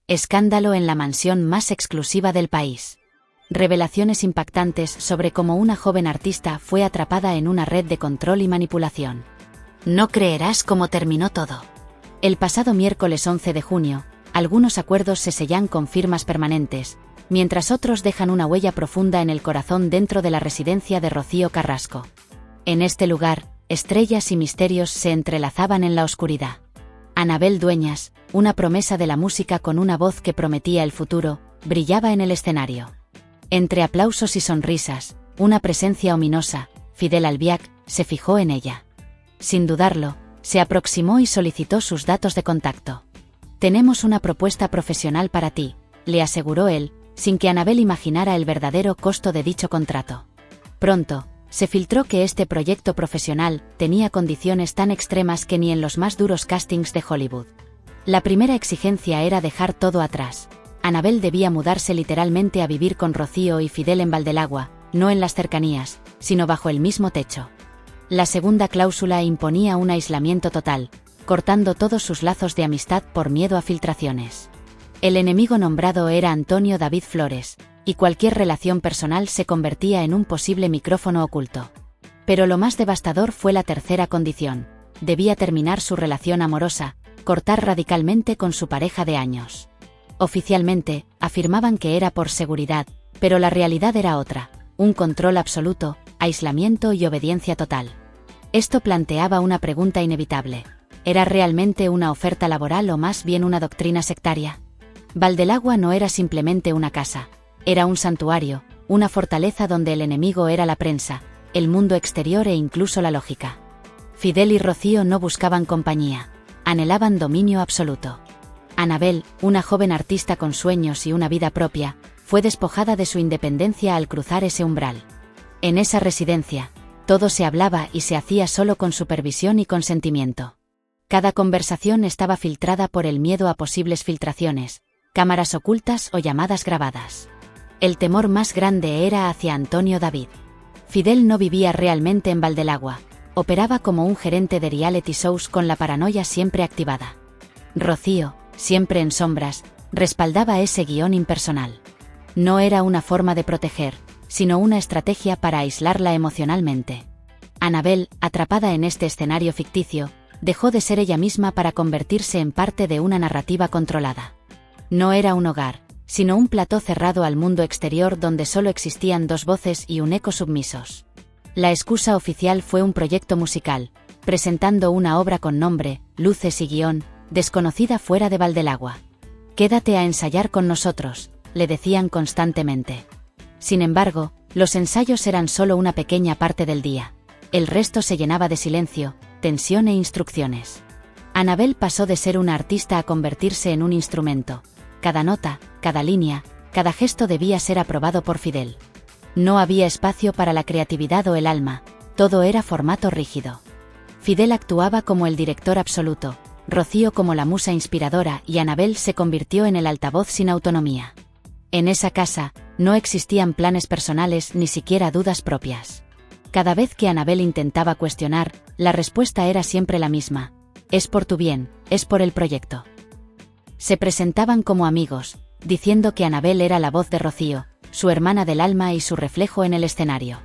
Escándalo en la mansión más exclusiva del país. Revelaciones impactantes sobre cómo una joven artista fue atrapada en una red de control y manipulación. No creerás cómo terminó todo. El pasado miércoles 11 de junio, algunos acuerdos se sellan con firmas permanentes, mientras otros dejan una huella profunda en el corazón dentro de la residencia de Rocío Carrasco. En este lugar, estrellas y misterios se entrelazaban en la oscuridad. Anabel Dueñas, una promesa de la música con una voz que prometía el futuro, brillaba en el escenario. Entre aplausos y sonrisas, una presencia ominosa, Fidel Albiac, se fijó en ella. Sin dudarlo, se aproximó y solicitó sus datos de contacto. «Tenemos una propuesta profesional para ti», le aseguró él, sin que Anabel imaginara el verdadero costo de dicho contrato. Pronto, se filtró que este proyecto profesional tenía condiciones tan extremas que ni en los más duros castings de Hollywood. La primera exigencia era dejar todo atrás. Anabel debía mudarse literalmente a vivir con Rocío y Fidel en Valdelagua, no en las cercanías, sino bajo el mismo techo. La segunda cláusula imponía un aislamiento total, cortando todos sus lazos de amistad por miedo a filtraciones. El enemigo nombrado era Antonio David Flores, y cualquier relación personal se convertía en un posible micrófono oculto. Pero lo más devastador fue la tercera condición: debía terminar su relación amorosa, cortar radicalmente con su pareja de años. Oficialmente, afirmaban que era por seguridad, pero la realidad era otra: un control absoluto, aislamiento y obediencia total. Esto planteaba una pregunta inevitable: ¿era realmente una oferta laboral o más bien una doctrina sectaria? Valdelagua no era simplemente una casa. Era un santuario, una fortaleza donde el enemigo era la prensa, el mundo exterior e incluso la lógica. Fidel y Rocío no buscaban compañía, anhelaban dominio absoluto. Anabel, una joven artista con sueños y una vida propia, fue despojada de su independencia al cruzar ese umbral. En esa residencia, todo se hablaba y se hacía solo con supervisión y consentimiento. Cada conversación estaba filtrada por el miedo a posibles filtraciones, cámaras ocultas o llamadas grabadas. El temor más grande era hacia Antonio David. Fidel no vivía realmente en Valdelagua, operaba como un gerente de reality shows con la paranoia siempre activada. Rocío, siempre en sombras, respaldaba ese guión impersonal. No era una forma de proteger, sino una estrategia para aislarla emocionalmente. Anabel, atrapada en este escenario ficticio, dejó de ser ella misma para convertirse en parte de una narrativa controlada. No era un hogar, sino un plató cerrado al mundo exterior donde solo existían dos voces y un eco submisos. La excusa oficial fue un proyecto musical, presentando una obra con nombre, luces y guión, desconocida fuera de Valdelagua. «Quédate a ensayar con nosotros», le decían constantemente. Sin embargo, los ensayos eran solo una pequeña parte del día. El resto se llenaba de silencio, tensión e instrucciones. Anabel pasó de ser una artista a convertirse en un instrumento. Cada nota, cada línea, cada gesto debía ser aprobado por Fidel. No había espacio para la creatividad o el alma, todo era formato rígido. Fidel actuaba como el director absoluto, Rocío como la musa inspiradora y Anabel se convirtió en el altavoz sin autonomía. En esa casa, no existían planes personales ni siquiera dudas propias. Cada vez que Anabel intentaba cuestionar, la respuesta era siempre la misma: es por tu bien, es por el proyecto. Se presentaban como amigos, diciendo que Anabel era la voz de Rocío, su hermana del alma y su reflejo en el escenario.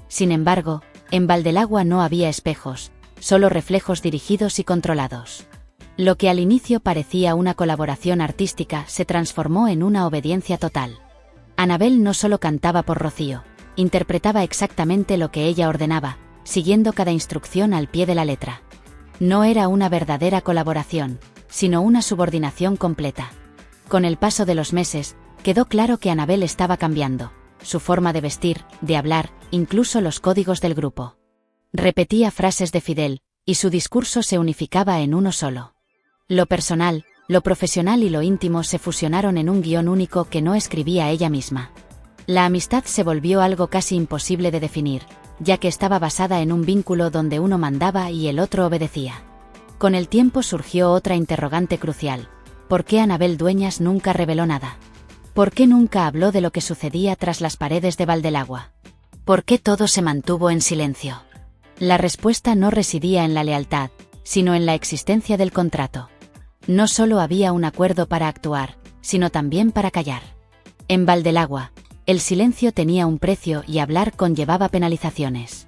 Sin embargo, en Valdelagua no había espejos, solo reflejos dirigidos y controlados. Lo que al inicio parecía una colaboración artística se transformó en una obediencia total. Anabel no solo cantaba por Rocío, interpretaba exactamente lo que ella ordenaba, siguiendo cada instrucción al pie de la letra. No era una verdadera colaboración, sino una subordinación completa. Con el paso de los meses, quedó claro que Anabel estaba cambiando, su forma de vestir, de hablar, incluso los códigos del grupo. Repetía frases de Fidel, y su discurso se unificaba en uno solo. Lo personal, lo profesional y lo íntimo se fusionaron en un guión único que no escribía ella misma. La amistad se volvió algo casi imposible de definir, ya que estaba basada en un vínculo donde uno mandaba y el otro obedecía. Con el tiempo surgió otra interrogante crucial: ¿por qué Anabel Dueñas nunca reveló nada? ¿Por qué nunca habló de lo que sucedía tras las paredes de Valdelagua? ¿Por qué todo se mantuvo en silencio? La respuesta no residía en la lealtad, sino en la existencia del contrato. No solo había un acuerdo para actuar, sino también para callar. En Valdelagua, el silencio tenía un precio y hablar conllevaba penalizaciones.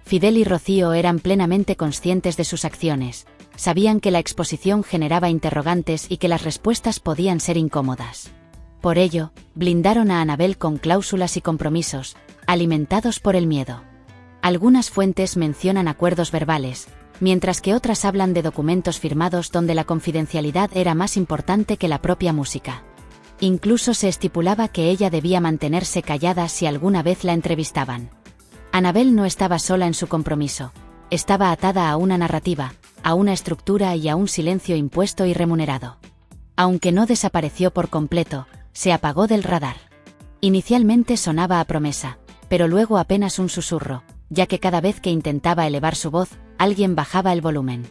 Fidel y Rocío eran plenamente conscientes de sus acciones, sabían que la exposición generaba interrogantes y que las respuestas podían ser incómodas. Por ello, blindaron a Anabel con cláusulas y compromisos, alimentados por el miedo. Algunas fuentes mencionan acuerdos verbales, mientras que otras hablan de documentos firmados donde la confidencialidad era más importante que la propia música. Incluso se estipulaba que ella debía mantenerse callada si alguna vez la entrevistaban. Anabel no estaba sola en su compromiso, estaba atada a una narrativa, a una estructura y a un silencio impuesto y remunerado. Aunque no desapareció por completo, se apagó del radar. Inicialmente sonaba a promesa, pero luego apenas un susurro, ya que cada vez que intentaba elevar su voz, alguien bajaba el volumen.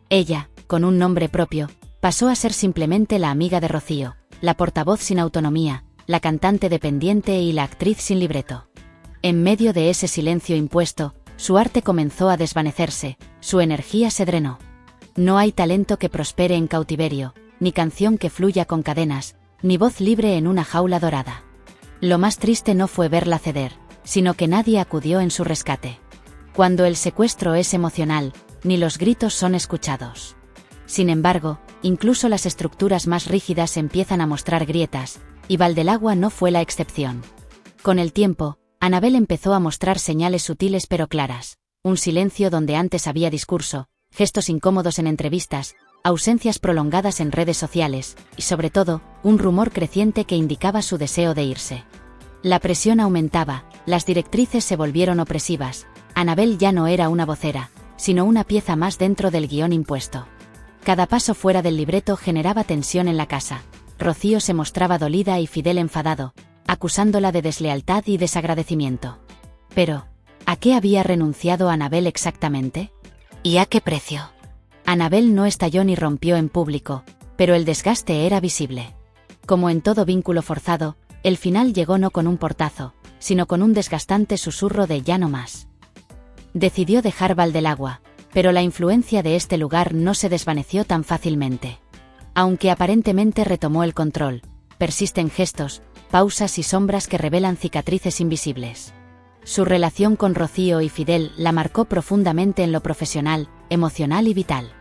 Ella, con un nombre propio, pasó a ser simplemente la amiga de Rocío, la portavoz sin autonomía, la cantante dependiente y la actriz sin libreto. En medio de ese silencio impuesto, su arte comenzó a desvanecerse, su energía se drenó. No hay talento que prospere en cautiverio, ni canción que fluya con cadenas, ni voz libre en una jaula dorada. Lo más triste no fue verla ceder, sino que nadie acudió en su rescate. Cuando el secuestro es emocional, ni los gritos son escuchados. Sin embargo, incluso las estructuras más rígidas empiezan a mostrar grietas, y Valdelagua no fue la excepción. Con el tiempo, Anabel empezó a mostrar señales sutiles pero claras, un silencio donde antes había discurso, gestos incómodos en entrevistas, ausencias prolongadas en redes sociales, y sobre todo, un rumor creciente que indicaba su deseo de irse. La presión aumentaba, las directrices se volvieron opresivas, Anabel ya no era una vocera, sino una pieza más dentro del guión impuesto. Cada paso fuera del libreto generaba tensión en la casa. Rocío se mostraba dolida y Fidel enfadado, acusándola de deslealtad y desagradecimiento. Pero, ¿a qué había renunciado Anabel exactamente? ¿Y a qué precio? Anabel no estalló ni rompió en público, pero el desgaste era visible. Como en todo vínculo forzado, el final llegó no con un portazo, sino con un desgastante susurro de ya no más. Decidió dejar Valdelagua, pero la influencia de este lugar no se desvaneció tan fácilmente. Aunque aparentemente retomó el control, persisten gestos, pausas y sombras que revelan cicatrices invisibles. Su relación con Rocío y Fidel la marcó profundamente en lo profesional, emocional y vital.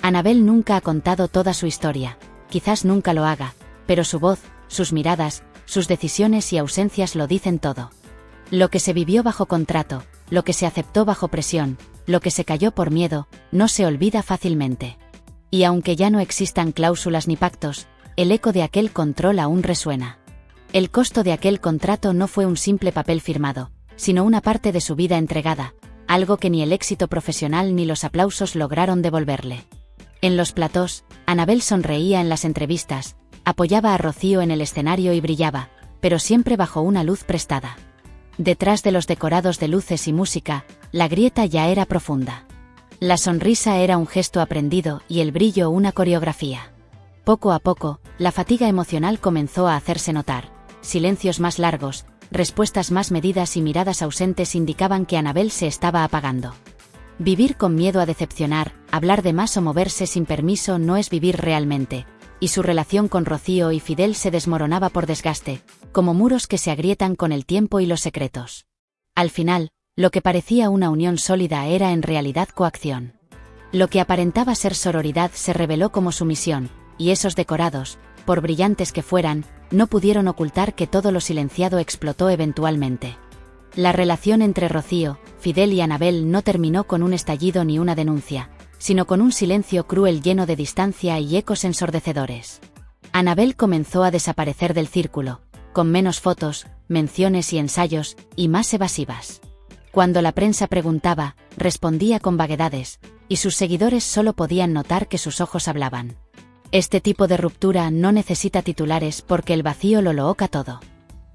Anabel nunca ha contado toda su historia, quizás nunca lo haga, pero su voz, sus miradas, sus decisiones y ausencias lo dicen todo. Lo que se vivió bajo contrato, lo que se aceptó bajo presión, lo que se calló por miedo, no se olvida fácilmente. Y aunque ya no existan cláusulas ni pactos, el eco de aquel control aún resuena. El costo de aquel contrato no fue un simple papel firmado, sino una parte de su vida entregada, algo que ni el éxito profesional ni los aplausos lograron devolverle. En los platós, Anabel sonreía en las entrevistas, apoyaba a Rocío en el escenario y brillaba, pero siempre bajo una luz prestada. Detrás de los decorados de luces y música, la grieta ya era profunda. La sonrisa era un gesto aprendido y el brillo una coreografía. Poco a poco, la fatiga emocional comenzó a hacerse notar. Silencios más largos, respuestas más medidas y miradas ausentes indicaban que Anabel se estaba apagando. Vivir con miedo a decepcionar, hablar de más o moverse sin permiso no es vivir realmente, y su relación con Rocío y Fidel se desmoronaba por desgaste, como muros que se agrietan con el tiempo y los secretos. Al final, lo que parecía una unión sólida era en realidad coacción. Lo que aparentaba ser sororidad se reveló como sumisión, y esos decorados, por brillantes que fueran, no pudieron ocultar que todo lo silenciado explotó eventualmente. La relación entre Rocío, Fidel y Anabel no terminó con un estallido ni una denuncia, sino con un silencio cruel lleno de distancia y ecos ensordecedores. Anabel comenzó a desaparecer del círculo, con menos fotos, menciones y ensayos, y más evasivas. Cuando la prensa preguntaba, respondía con vaguedades, y sus seguidores solo podían notar que sus ojos hablaban. Este tipo de ruptura no necesita titulares porque el vacío lo loca todo.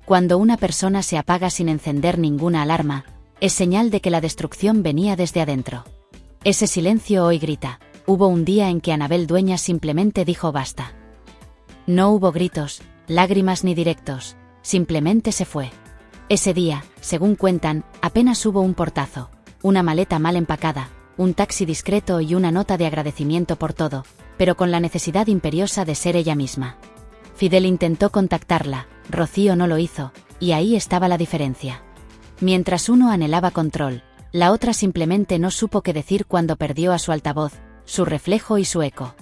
Cuando una persona se apaga sin encender ninguna alarma, es señal de que la destrucción venía desde adentro. Ese silencio hoy grita. Hubo un día en que Anabel Dueñas simplemente dijo basta. No hubo gritos, lágrimas ni directos, simplemente se fue. Ese día, según cuentan, apenas hubo un portazo, una maleta mal empacada, un taxi discreto y una nota de agradecimiento por todo, pero con la necesidad imperiosa de ser ella misma. Fidel intentó contactarla, Rocío no lo hizo, y ahí estaba la diferencia. Mientras uno anhelaba control, la otra simplemente no supo qué decir cuando perdió a su altavoz, su reflejo y su eco.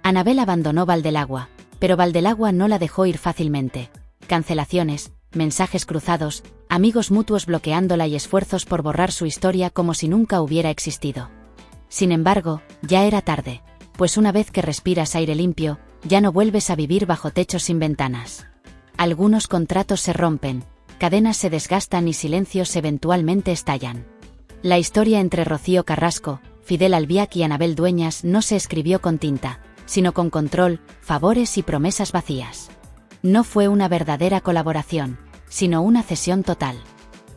Anabel abandonó Valdelagua, pero Valdelagua no la dejó ir fácilmente. Cancelaciones, mensajes cruzados, amigos mutuos bloqueándola y esfuerzos por borrar su historia como si nunca hubiera existido. Sin embargo, ya era tarde, pues una vez que respiras aire limpio, ya no vuelves a vivir bajo techos sin ventanas. Algunos contratos se rompen, cadenas se desgastan y silencios eventualmente estallan. La historia entre Rocío Carrasco, Fidel Albiac y Anabel Dueñas no se escribió con tinta, sino con control, favores y promesas vacías. No fue una verdadera colaboración, sino una cesión total.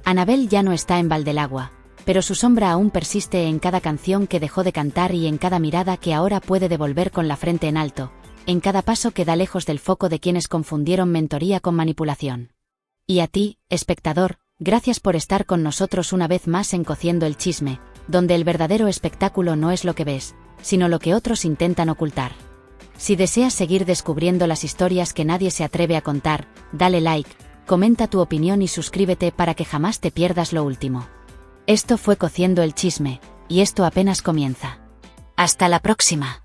Anabel ya no está en Valdelagua, pero su sombra aún persiste en cada canción que dejó de cantar y en cada mirada que ahora puede devolver con la frente en alto, en cada paso que da lejos del foco de quienes confundieron mentoría con manipulación. Y a ti, espectador, gracias por estar con nosotros una vez más en Cociendo el Chisme, donde el verdadero espectáculo no es lo que ves, sino lo que otros intentan ocultar. Si deseas seguir descubriendo las historias que nadie se atreve a contar, dale like, comenta tu opinión y suscríbete para que jamás te pierdas lo último. Esto fue Cociendo el Chisme, y esto apenas comienza. ¡Hasta la próxima!